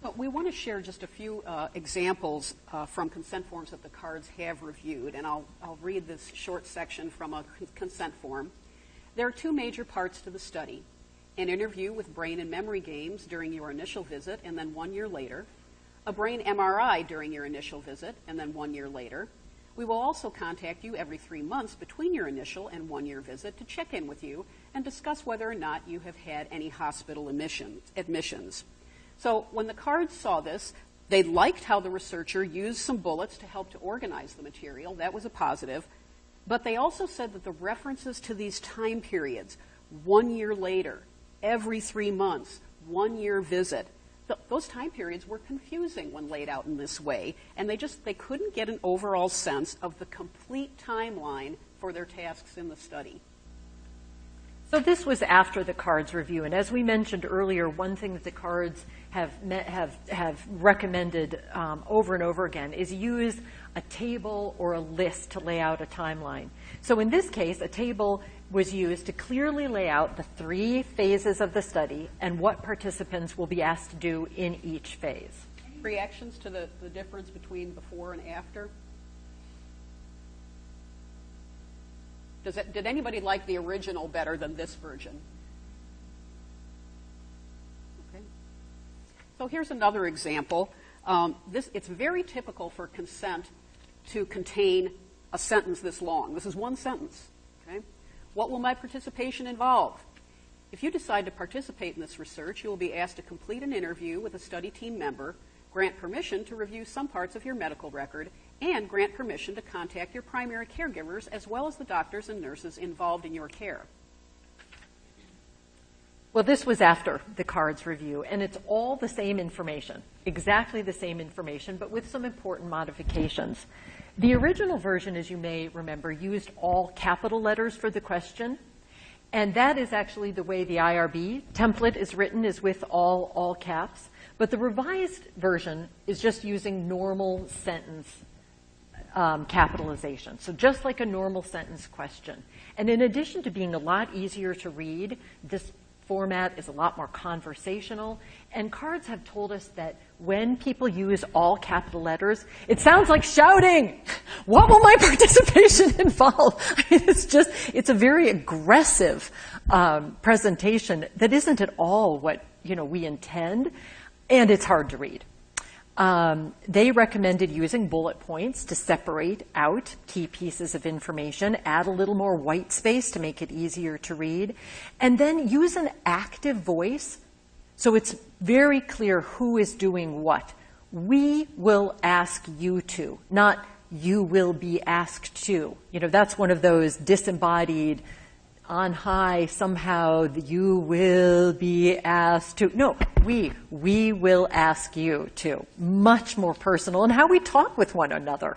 Well, we want to share just a few examples from consent forms that the cards have reviewed, and I'll read this short section from a consent form. There are two major parts to the study: an interview with brain and memory games during your initial visit and then 1 year later, a brain MRI during your initial visit and then 1 year later. We will also contact you every 3 months between your initial and 1 year visit to check in with you and discuss whether or not you have had any hospital admissions. So when the cards saw this, they liked how the researcher used some bullets to help to organize the material. That was a positive. But they also said that the references to these time periods, 1 year later, every 3 months, 1 year visit, those time periods were confusing when laid out in this way, and they couldn't get an overall sense of the complete timeline for their tasks in the study. So this was after the cards review, and as we mentioned earlier, one thing that the cards have recommended over and over again is use a table or a list to lay out a timeline. So in this case, a table was used to clearly lay out the 3 phases of the study and what participants will be asked to do in each phase. Reactions to the difference between before and after? Did anybody like the original better than this version? Okay. So here's another example. It's very typical for consent to contain a sentence this long. This is one sentence. Okay? What will my participation involve? If you decide to participate in this research, you will be asked to complete an interview with a study team member, grant permission to review some parts of your medical record, and grant permission to contact your primary caregivers as well as the doctors and nurses involved in your care. Well, this was after the cards review, and it's all the same information, exactly the same information, but with some important modifications. The original version, as you may remember, used all capital letters for the question, and that is actually the way the IRB template is written, is with all caps. But the revised version is just using normal sentence capitalization, so just like a normal sentence question. And in addition to being a lot easier to read, this format is a lot more conversational, and cards have told us that when people use all capital letters, it sounds like shouting. What will my participation involve? I mean, it's a very aggressive presentation that isn't at all what we intend, and it's hard to read. They recommended using bullet points to separate out key pieces of information, add a little more white space to make it easier to read, and then use an active voice so it's very clear who is doing what. We will ask you to, not you will be asked to. That's one of those disembodied, on high, somehow you will be asked to. No, we will ask you to. Much more personal in how we talk with one another.